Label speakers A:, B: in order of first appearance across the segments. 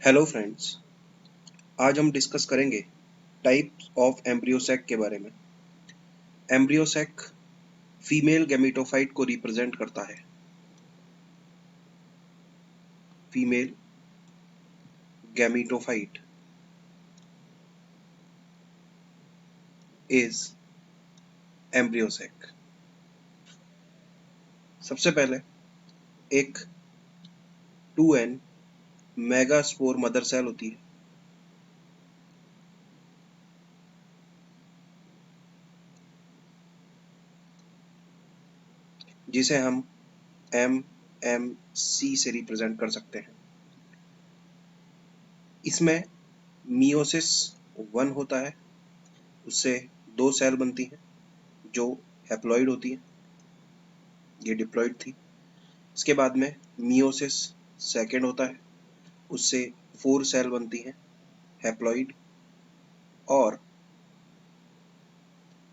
A: Hello friends, आज हम discuss करेंगे टाइप्स ऑफ एम्ब्रियोसैक के बारे में। एम्ब्रियोसैक फीमेल गैमेटोफाइट को रिप्रेजेंट करता है। Female gametophyte is embryo sac. सबसे पहले एक 2n मेगास्पोर मदर सेल होती है, जिसे हम MMC से रिप्रेजेंट कर सकते हैं। इसमें मियोसिस 1 होता है, उससे 2 सेल बनती हैं जो हैप्लॉइड होती हैं। ये डिप्लॉइड थी। इसके बाद में मियोसिस सेकेंड होता है, उससे 4 सेल बनती हैं हैप्लॉइड। और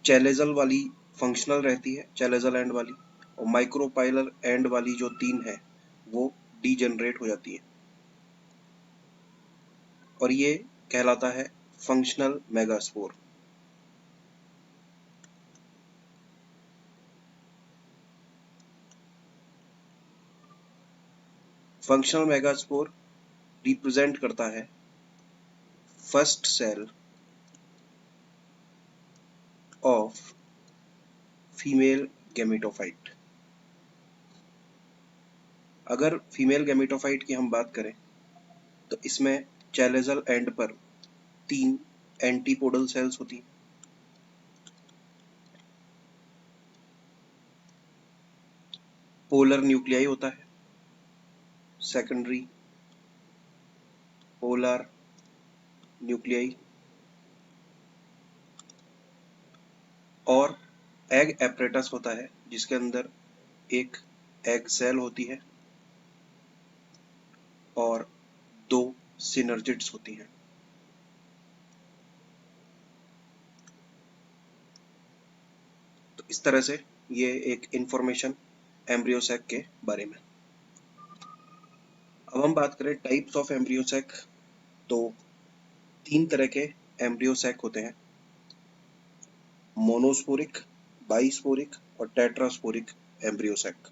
A: चैलेजल वाली फंक्शनल रहती है, चैलेजल एंड वाली, और माइक्रोपाइलर एंड वाली जो 3 है वो डीजनरेट हो जाती है और ये कहलाता है functional megaspore. Functional megaspore represent करता है first cell of female gametophyte. अगर फीमेल गैमेटोफाइट की हम बात करें तो इसमें चैलेजल एंड पर 3 एंटीपोडल सेल्स होती हैं। पोलर न्यूक्लियाई होता है, सेकेंडरी पोलर न्यूक्लियाई, और एग एपरेटस होता है जिसके अंदर एक एग सेल होती है और 2 सिनर्जिड्स होती हैं। तो इस तरह से ये एक इंफॉर्मेशन एम्ब्रियोसैक के बारे में। अब हम बात करें टाइप्स ऑफ एम्ब्रियोसैक, तो 3 तरह के एम्ब्रियोसैक होते हैं: मोनोस्पोरिक, बाइस्पोरिक और टेट्रास्पोरिक एम्ब्रियोसैक।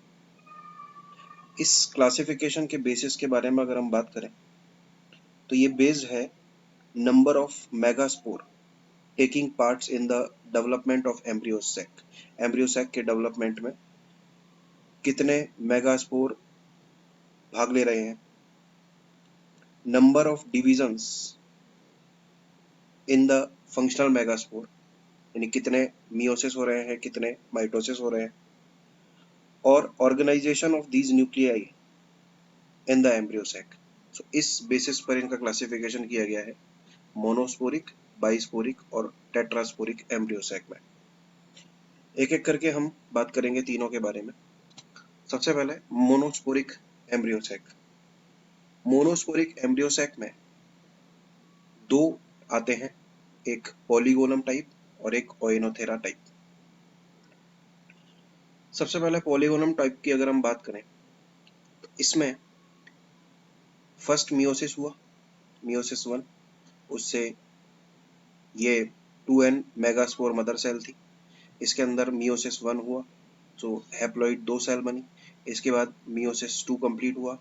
A: इस क्लासिफिकेशन के बेसिस के बारे में अगर हम बात करें तो ये बेस्ड है number of megaspore taking parts in the development of embryo sac. Embryo sac के डेवलपमेंट में कितने मेगास्पोर भाग ले रहे हैं, number of divisions in the functional megaspore, यानी कितने मियोसिस हो रहे हैं, कितने माइटोसिस हो रहे हैं, और organisation of these nuclei in the embryo sac. So इस बेसिस पर इनका क्लासिफिकेशन किया गया है मोनोस्पोरिक, बाइस्पोरिक और टेट्रास्पोरिक एम्ब्रियोसैक में। एक एक करके हम बात करेंगे तीनों के बारे में। सबसे पहले मोनोस्पोरिक एम्ब्रियोसैक। मोनोस्पोरिक एम्ब्रियोसैक में 2 आते हैं, एक पॉलीगोनम टाइप और एक ओएनोथेरा टाइप। सबसे पहले पॉलीगोनम टाइप की अगर हम बात करें तो इसमें फर्स्ट मियोसिस हुआ, मियोसिस 1, उससे ये 2n मेगास्पोर मदर सेल थी। इसके अंदर मियोसिस 1 हुआ तो हैप्लॉइड 2 सेल बनी। इसके बाद मियोसिस 2 कंप्लीट हुआ,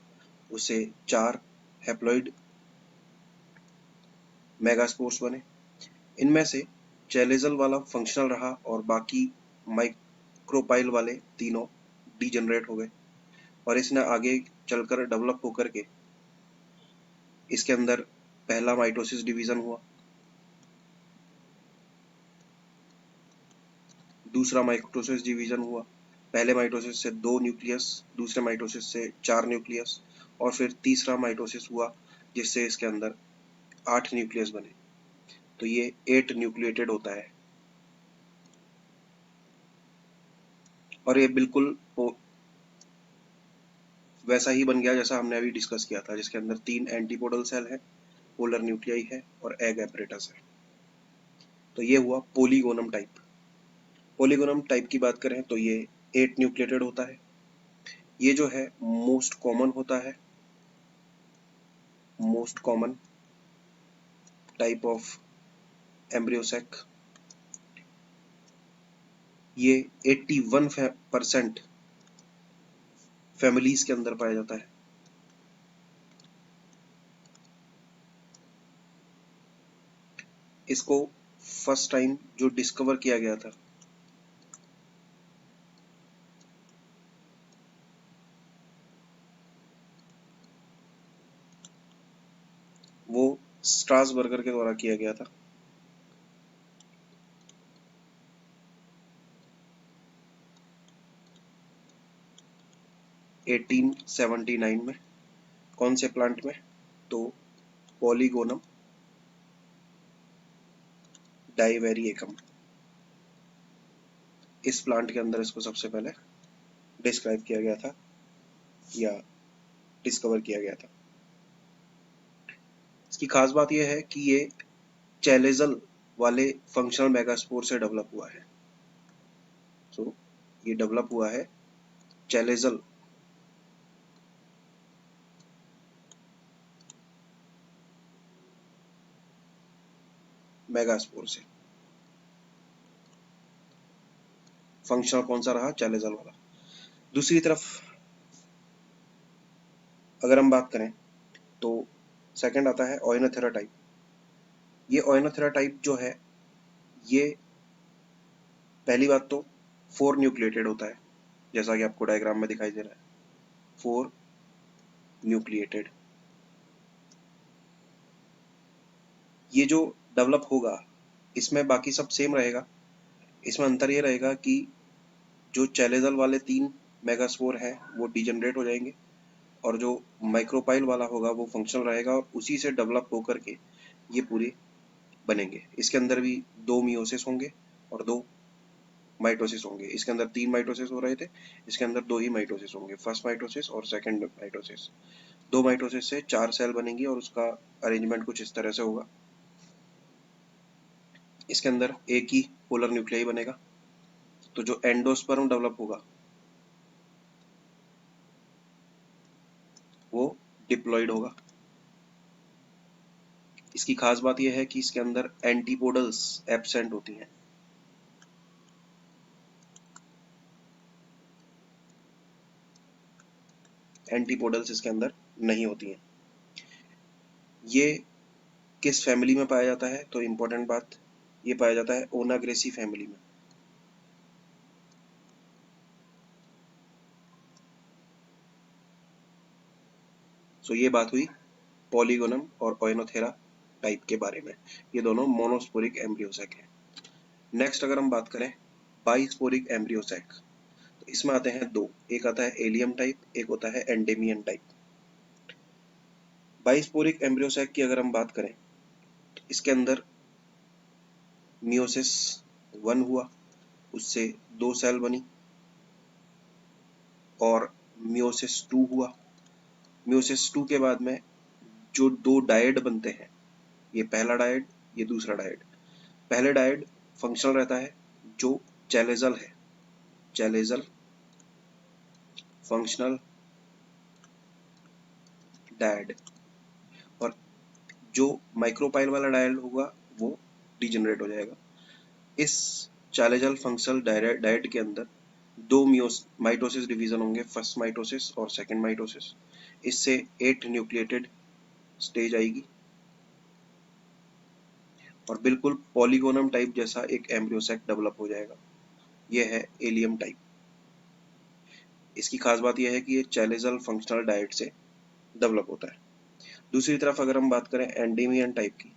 A: उससे 4 हैप्लॉइड मेगास्पोर्स बने। इनमें से चैलेजल वाला फंक्शनल रहा और बाकी माइक्रोपाइल वाले तीनों डीजनरेट हो गए और इसने आगे चलकर डेवलप होकर के इसके अंदर पहला माइटोसिस डिवीजन हुआ, दूसरा माइटोसिस डिवीजन हुआ, पहले माइटोसिस से 2 न्यूक्लियस, दूसरे माइटोसिस से 4 न्यूक्लियस, और फिर तीसरा माइटोसिस हुआ जिससे इसके अंदर 8 न्यूक्लियस बने। तो ये 8 न्यूक्लिएटेड होता है और ये बिल्कुल वैसा ही बन गया जैसा हमने अभी डिस्कस किया था, जिसके अंदर 3 एंटीपोडल सेल है, पोलर न्यूक्लियाई है और एग एपरेटस है। तो ये हुआ पोलीगोनम टाइप। पोलीगोनम टाइप की बात करें तो ये 8 न्यूक्लिएटेड होता है। ये जो है मोस्ट कॉमन होता है most common type of embryo sac. ये 81% फैमिलीज के अंदर पाया जाता है। इसको फर्स्ट टाइम जो डिस्कवर किया गया था वो स्ट्रासबर्गर के द्वारा किया गया था। एटीन 79 में। कौन से प्लांट में? तो पॉलीगोनम डाइवेरिएकम, इस प्लांट के अंदर इसको सबसे पहले डिस्क्राइब किया गया था या डिस्कवर किया गया था। इसकी खास बात यह है कि ये चैलेजल वाले फंक्शनल मेगास्पोर से डेवलप हुआ है। ये डेवलप हुआ है चैलेजल मेगास्पोर से। फंक्शनल कौन सा रहा? चैलेजल वाला। दूसरी तरफ अगर हम बात करें तो सेकंड आता है ओइनोथेरा टाइप। ये ओइनोथेरा टाइप जो है, ये पहली बात तो 4 न्यूक्लिएटेड होता है, जैसा कि आपको डायग्राम में दिखाई दे रहा है, 4 न्यूक्लिएटेड। ये जो डेवलप होगा इसमें बाकी सब सेम रहेगा। इसमें अंतर ये रहेगा कि जो चैलेजल वाले 3 मेगास्पोर हैं वो डिजनरेट हो जाएंगे और जो माइक्रोपाइल वाला होगा वो फंक्शनल रहेगा और उसी से डेवलप होकर के ये पूरे बनेंगे। इसके अंदर भी 2 मियोसिस होंगे और 2 माइटोसिस होंगे। इसके अंदर 3 माइटोसिस हो रहे थे, इसके अंदर 2 ही माइटोसिस होंगे, फर्स्ट माइटोसिस और सेकंड माइटोसिस। 2 माइटोसिस से 4 सेल बनेंगी और उसका अरेंजमेंट कुछ इस तरह से होगा। इसके अंदर एक ही पोलर न्यूक्लियाई बनेगा। तो जो एंडोस्पर्म डेवलप होगा वो डिप्लॉइड होगा। इसकी खास बात यह है कि इसके अंदर एंटीपोडल्स एब्सेंट होती हैं। एंटीपोडल्स इसके अंदर नहीं होती हैं। ये किस फैमिली में पाया जाता है? तो इंपॉर्टेंट बात, ये पाया जाता है ओनाग्रेसी फैमिली में। ये बात हुई पॉलीगोनम और ओइनोथेरा टाइप के बारे में। ये दोनों मोनोस्पोरिक एम्ब्रियोसैक हैं। नेक्स्ट अगर हम बात करें बाइस्पोरिक एम्ब्रियोसैक, तो इसमें आते हैं 2। एक आता है एलियम टाइप, एक होता है एंडेमियन टाइप। बाइस्पोरिक एम्ब्रियोसैक की अगर हम बात करें तो इसके अंदर मियोसिस 1 हुआ, उससे 2 सेल बनी, और मियोसिस 2 हुआ। मियोसिस 2 के बाद में जो 2 डायड बनते हैं, ये पहला डायड, ये दूसरा डायड। पहले डायड फंक्शनल रहता है जो चैलेजल है, चैलेजल फंक्शनल डायड, और जो माइक्रोपाइल वाला डायड होगा वो डिजेनरेट हो जाएगा। इस चैलेजल फंक्शनल डायड के अंदर 2 माइटोसिस डिवीजन होंगे, फर्स्ट माइटोसिस और सेकंड माइटोसिस। इससे 8 न्यूक्लिएटेड स्टेज आएगी और बिल्कुल पॉलीगोनम टाइप जैसा एक एम्ब्रियोसैक डेवलप हो जाएगा। यह है एलियम टाइप। इसकी खास बात यह है कि ये चैलेजल फंक्शनल डायट से डेवलप होता है। दूसरी तरफ अगर हम बात करें एंडेमियन टाइप की,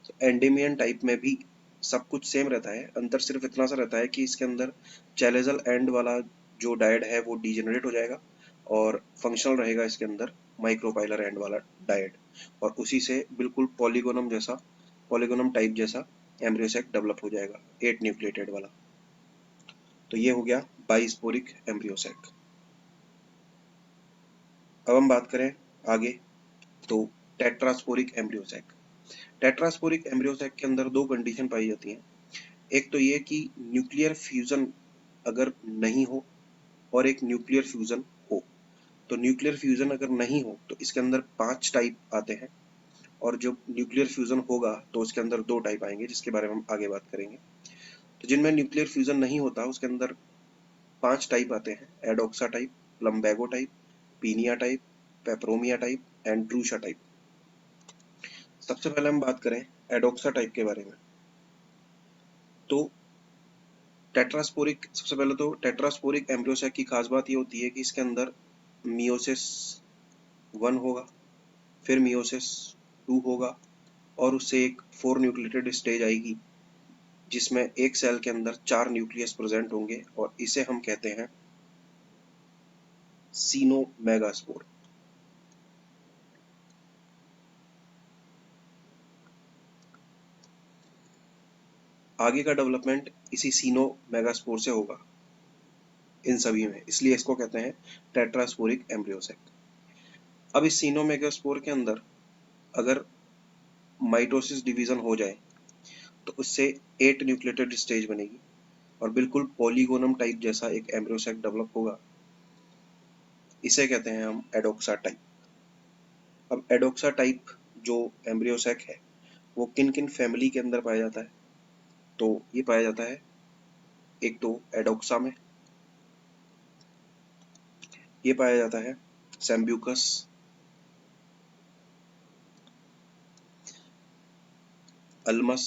A: तो एंडेमियन टाइप में भी सब कुछ सेम रहता है। अंतर सिर्फ इतना सा रहता है कि इसके अंदर चैलेजल एंड वाला जो डायड है वो डिजेनरेट हो जाएगा और फंक्शनल रहेगा इसके अंदर माइक्रोपाइलर एंड वाला डायड, और उसी से बिल्कुल पॉलीगोनम जैसा, पॉलीगोनम टाइप जैसा एम्ब्रियोसैक डेवलप हो जाएगा 8 न्यूक्लिएटेड वाला। तो ये हो गया बाइस्पोरिक एम्ब्रियोसैक। अब हम बात करें आगे तो टेट्रास्पोरिक एम्ब्रियोसैक। टेट्रास्पोरिक एम्ब्रियोसैक के अंदर 2 कंडीशन पाई जाती हैं। एक तो ये कि न्यूक्लियर फ्यूजन अगर नहीं हो और एक न्यूक्लियर फ्यूजन हो। तो न्यूक्लियर फ्यूजन अगर नहीं हो तो इसके अंदर 5 टाइप आते हैं, और जब न्यूक्लियर फ्यूजन होगा तो उसके अंदर 2 टाइप आएंगे, जिसके बारे में हम आगे बात करेंगे। तो जिनमें न्यूक्लियर फ्यूजन नहीं होता उसके अंदर 5 टाइप आते हैं: Adoxa type, Plumbago type, Penaea type, Peperomia type and Drusa type. सबसे पहले हम बात करें एडोक्सा टाइप के बारे में। तो टेट्रास्पोरिक, सबसे पहले तो टेट्रास्पोरिक एम्ब्रियोसैक की खास बात ये होती है कि इसके अंदर मियोसिस 1 होगा, फिर मियोसिस 2 होगा, और उससे एक 4 न्यूक्लिएटेड स्टेज आएगी जिसमें एक सेल के अंदर 4 न्यूक्लियस प्रेजेंट होंगे, और इसे हम कहते हैं सीनोमेगास्पोर। आगे का डेवलपमेंट इसी सीनोमेगास्पोर से होगा इन सभी में, इसलिए इसको कहते हैं टेट्रास्पोरिक एम्ब्रियोसैक। अब इस सीनोमेगास्पोर के अंदर अगर माइटोसिस डिवीजन हो जाए तो उससे 8 न्यूक्लिएटेड स्टेज बनेगी और बिल्कुल पॉलीगोनम टाइप जैसा एक एम्ब्रियोसैक डेवलप होगा। इसे कहते हैं हम एडोक्सा टाइप। अब एडोक्सा टाइप जो एम्ब्रियोसैक है वो किन किन फैमिली के अंदर पाया जाता है? तो ये पाया जाता है एक तो एडोक्सा में, ये पाया जाता है सैम्ब्यूकस, अल्मस,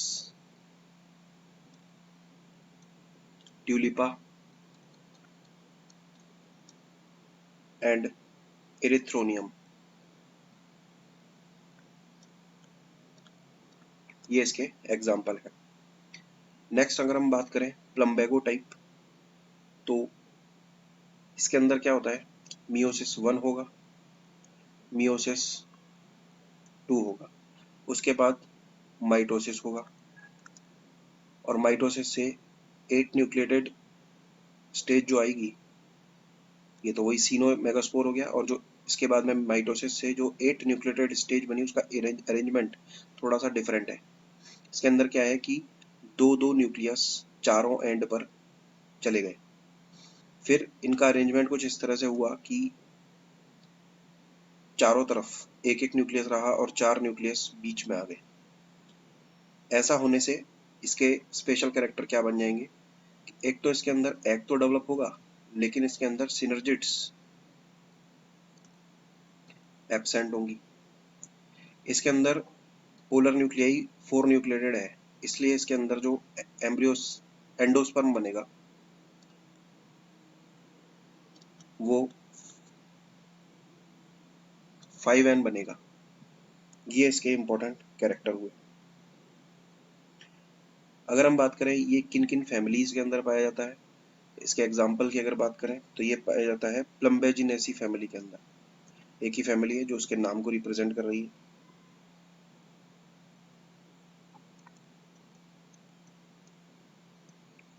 A: ट्यूलिपा एंड इरिथ्रोनियम। ये इसके एग्जाम्पल है। नेक्स्ट अगर हम बात करें प्लम्बेगो टाइप, तो इसके अंदर क्या होता है? मियोसिस 1 होगा, मियोसिस 2 होगा, उसके बाद माइटोसिस होगा, और माइटोसिस से 8 न्यूक्लिएटेड स्टेज जो आएगी, ये तो वही सीनोमेगास्पोर हो गया, और जो इसके बाद में माइटोसिस से जो 8 न्यूक्लिएटेड स्टेज बनी उसका अरेंजमेंट थोड़ा सा डिफरेंट है। इसके अंदर क्या है कि दो दो न्यूक्लियस चारों एंड पर चले गए। फिर इनका अरेंजमेंट कुछ इस तरह से हुआ कि चारों तरफ एक एक न्यूक्लियस रहा और 4 न्यूक्लियस बीच में आ गए। ऐसा होने से इसके स्पेशल कैरेक्टर क्या बन जाएंगे? एक तो इसके अंदर एग तो डेवलप होगा, लेकिन इसके अंदर सिनर्जिड्स एब्सेंट होंगी। इसके अंदर पोलर न्यूक्लियाई 4 न्यूक्लिएटेड है, इसलिए इसके अंदर जो एम्ब्रियोस एंडोस्पर्म बनेगा वो 5N बनेगा। ये इसके इंपॉर्टेंट कैरेक्टर हुए। अगर हम बात करें ये किन किन फैमिलीज के अंदर पाया जाता है, इसके एग्जाम्पल की अगर बात करें तो ये पाया जाता है प्लम्बेजिनेसी फैमिली के अंदर। एक ही फैमिली है जो उसके नाम को रिप्रेजेंट कर रही है।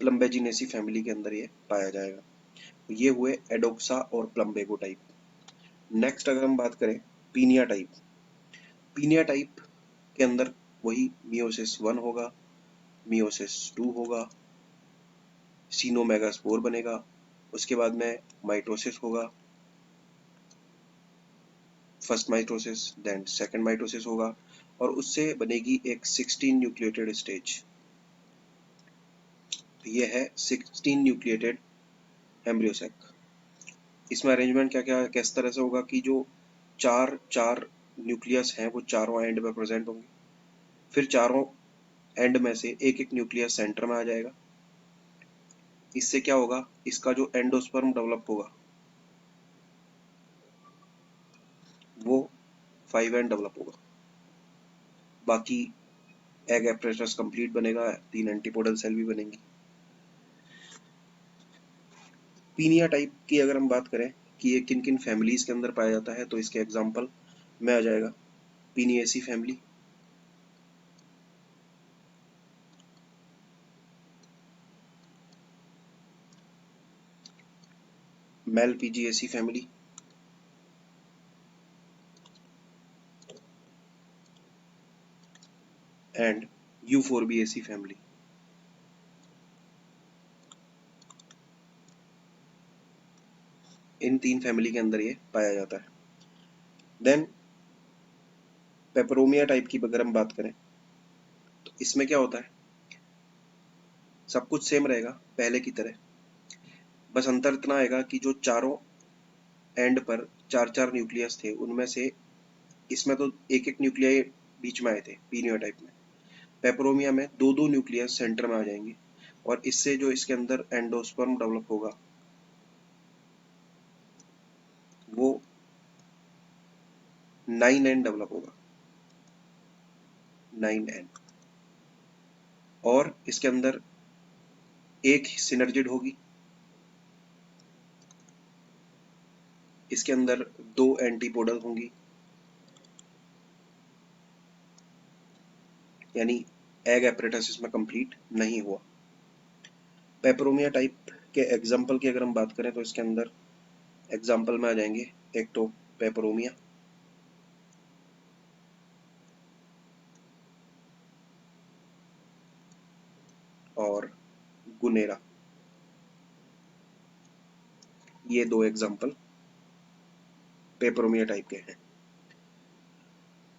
A: प्लम्बेजिनेसी फैमिली के अंदर ये पाया जाएगा। ये हुए एडोक्सा और प्लम्बेगो टाइप। नेक्स्ट अगर हम बात करें पीनिया टाइप, पीनिया टाइप के अंदर वही मियोसिस 1 होगा, मियोसिस 2 होगा, सीनोमेगास्पोर बनेगा, उसके बाद में माइटोसिस होगा, first mitosis then second mitosis होगा, और उससे बनेगी एक 16 न्यूक्लिएटेड स्टेज। ये है 16 न्यूक्लिएटेड एम्ब्रियोसैक। इसमें अरेंजमेंट क्या क्या किस तरह से होगा कि जो चार चार न्यूक्लियस हैं वो चारों एंड में प्रेजेंट होंगे, फिर चारों एंड में से एक एक न्यूक्लियस सेंटर में आ जाएगा। इससे क्या होगा? इसका जो एंडोस्पर्म डेवलप होगा वो 5N डेवलप होगा। बाकी एग एपरेटस कंप्लीट बनेगा, 3 एंटीपोडल सेल भी बनेंगी। पीनिया टाइप की अगर हम बात करें कि ये किन किन फैमिलीज के अंदर पाया जाता है, तो इसके एग्जाम्पल में आ जाएगा Penaeaceae family, Malpighiaceae family, and Euphorbiaceae family. इन 3 फैमिली के अंदर ये पाया जाता है। देन पेपरोमिया टाइप की अगर हम बात करें तो इसमें क्या होता है, सब कुछ सेम रहेगा पहले की तरह, बस अंतर इतना आएगा कि जो चारों एंड पर 4-4 न्यूक्लियस थे उनमें से इसमें तो एक एक न्यूक्लियाई बीच में आए थे पीनियो टाइप में। पेपरोमिया में दो दो न्यूक्लियस सेंटर में आ जाएंगे और इससे जो इसके अंदर एंडोस्पर्म डेवलप होगा वो 9N डेवलप होगा, 9N। और इसके अंदर एक सिनर्जिड होगी, इसके अंदर 2 एंटीपोडल होंगी, यानी एग एपरेटस इसमें कंप्लीट नहीं हुआ। पेपरोमिया टाइप के एग्जाम्पल की अगर हम बात करें तो इसके अंदर एग्जाम्पल में आ जाएंगे एक तो पेपरोमिया, और गुनेरा, ये दो एग्जाम्पल पेपरोमिया टाइप के हैं।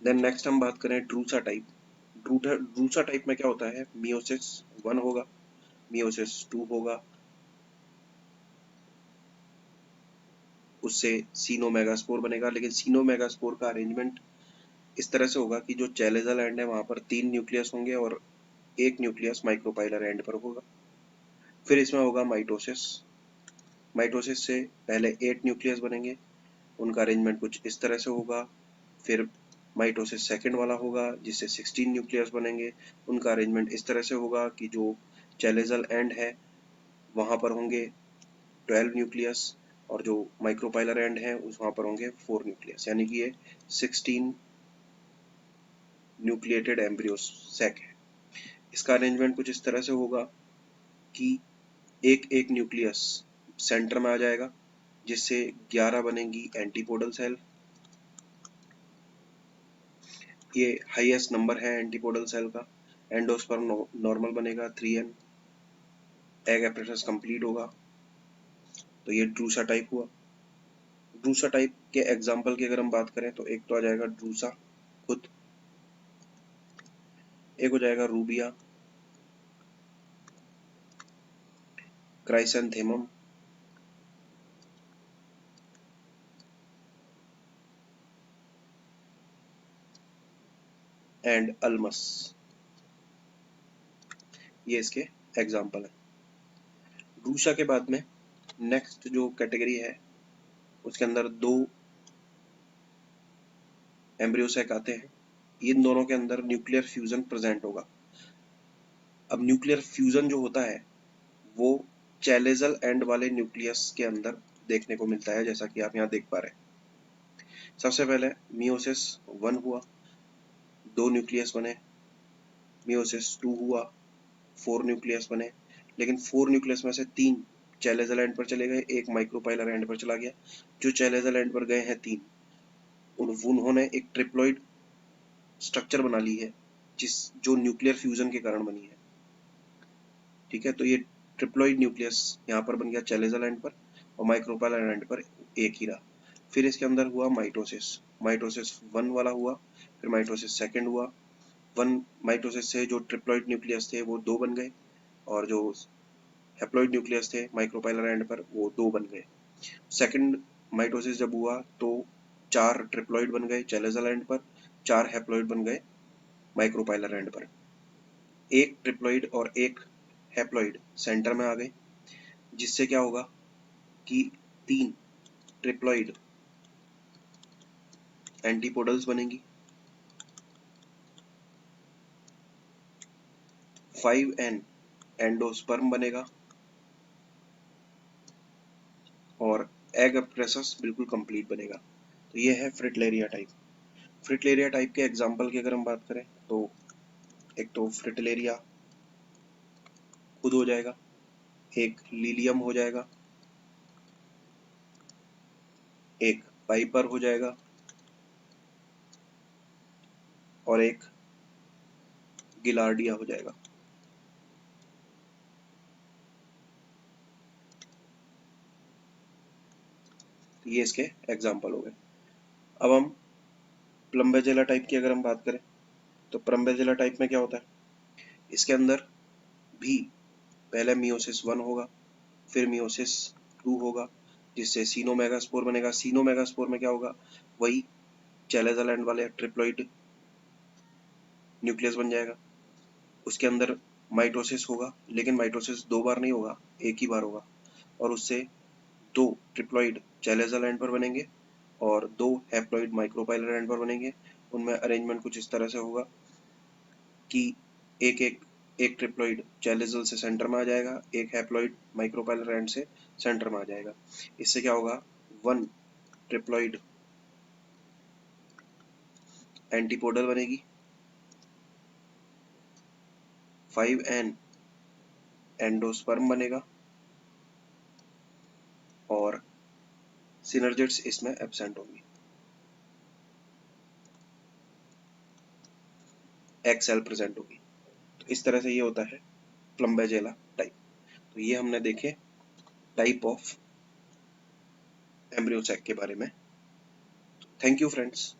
A: देन नेक्स्ट हम बात करें ड्रूसा टाइप। ड्रूसा टाइप में क्या होता है, मियोसिस 1 होगा, मियोसिस 2 होगा, उससे सीनोमेगास्पोर बनेगा। लेकिन सीनोमेगास्पोर का अरेंजमेंट इस तरह से होगा कि जो चैलेजल एंड है वहां पर 3 न्यूक्लियस होंगे और एक न्यूक्लियस माइक्रोपाइलर एंड पर होगा। फिर इसमें होगा माइटोसिस। माइटोसिस से पहले 8 न्यूक्लियस बनेंगे, उनका अरेंजमेंट कुछ इस तरह से होगा। फिर माइटोसिस सेकंड वाला होगा जिससे 16 न्यूक्लियस बनेंगे, उनका अरेंजमेंट इस तरह से होगा कि जो चैलेजल एंड है वहां पर होंगे 12 न्यूक्लियस और जो माइक्रोपाइलर एंड है उस वहां पर होंगे 4 न्यूक्लियस, यानी कि ये 16 न्यूक्लिएटेड एम्ब्रियो सैक है। इसका अरेंजमेंट कुछ इस तरह से होगा कि एक एक न्यूक्लियस सेंटर में आ जाएगा जिससे 11 बनेंगी एंटीपोडल सेल। ये हाईएस्ट नंबर है एंटीपोडल सेल का। एंडोस्पर्म नॉर्मल बनेगा 3N, एग एपरेटस कंप्लीट होगा। तो ये ड्रूसा टाइप हुआ। ड्रूसा टाइप के एग्जाम्पल की अगर हम बात करें तो एक तो आ जाएगा ड्रूसा खुद, एक हो जाएगा रूबिया, क्राइसेंथेमम, एंड अल्मस, ये इसके एग्जाम्पल है। ड्रूसा के बाद में नेक्स्ट जो कैटेगरी है उसके अंदर दो एम्ब्रियोसैक आते हैं, इन दोनों के अंदर न्यूक्लियर फ्यूजन प्रेजेंट होगा। अब न्यूक्लियर फ्यूजन जो होता है वो चैलेजल एंड वाले न्यूक्लियस के अंदर देखने को मिलता है, जैसा कि आप यहाँ देख पा रहे हैं। सबसे पहले मियोसिस 1 हुआ, 2 न्यूक्लियस बने। मियोसिस 2 हुआ, 4 न्यूक्लियस बने। लेकिन 4 न्यूक्लियस में से 3 चैलेजल एंड पर चले गए, एक माइक्रोपाइलर एंड पर चला गया। जो चैलेजल एंड पर गए हैं 3, उन्होंने एक ट्रिप्लॉइड स्ट्रक्चर बना ली है जिस जो न्यूक्लियर फ्यूजन के कारण बनी है। ठीक है, तो ये ट्रिप्लॉइड न्यूक्लियस यहाँ पर बन गया चैलेजल एंड पर और माइक्रोपाइलर एंड पर एक ही रहा। फिर इसके अंदर हुआ माइटोसिस। माइटोसिस 1 वाला हुआ, फिर माइटोसिस सेकंड हुआ। 1 माइटोसिस से जो ट्रिप्लॉइड न्यूक्लियस थे वो 2 बन गए और जो हैप्लॉइड न्यूक्लियस थे माइक्रोपाइलर एंड पर वो 2 बन गए। सेकंड माइटोसिस जब हुआ तो 4 ट्रिप्लॉइड बन गए चैलेजल एंड पर, 4 हैप्लॉइड बन गए माइक्रोपाइलर एंड पर। एक ट्रिप्लॉइड और एक हैप्लॉइड सेंटर में आ गए जिससे क्या होगा कि 3 ट्रिप्लॉइड एंटीपोडल्स बनेंगी, 5N एंडोस्पर्म बनेगा और एग एपरेसस बिल्कुल कंप्लीट बनेगा। तो ये है फ्रिटलेरिया टाइप। फ्रिटलेरिया टाइप के एग्जाम्पल की अगर हम बात करें तो एक तो फ्रिटलेरिया खुद हो जाएगा, एक लीलियम हो जाएगा, एक पाइपर हो जाएगा और एक गिलार्डिया हो जाएगा। ये इसके एग्जाम्पल हो गए। अब हम प्लम्बेजेला टाइप की अगर हम बात करें तो प्लम्बेजेला टाइप में क्या होता है, इसके अंदर भी पहले मियोसिस 1 होगा, फिर मियोसिस 2 होगा, जिससे सीनोमेगास्पोर बनेगा। सीनोमेगास्पोर में क्या होगा, वही चैलेजा लैंड वाले ट्रिप्लॉइड न्यूक्लियस बन जाएगा। उसके अंदर माइटोसिस होगा, लेकिन माइटोसिस 2 बार नहीं होगा, एक ही बार होगा, और उससे 2 ट्रिप्लॉइड चैलेजा लैंड पर बनेंगे और 2 हैप्लॉइड माइक्रोपाइलर लैंड पर बनेंगे। उनमें अरेंजमेंट कुछ इस तरह से होगा कि एक एक एक ट्रिप्लॉइड चैलेजल से सेंटर में आ जाएगा, एक हैप्लॉइड माइक्रोपाइलर एंड से सेंटर में आ जाएगा। इससे क्या होगा, 1 ट्रिप्लॉइड एंटीपोडल बनेगी, 5N एंडोस्पर्म बनेगा और सिनर्जिड्स इसमें एब्सेंट होंगी, एक सेल प्रेजेंट होगी। तो इस तरह से ये होता है प्लम्बेजेला टाइप। तो ये हमने देखे टाइप ऑफ एम्ब्रियो सैक के बारे में। Thank you friends.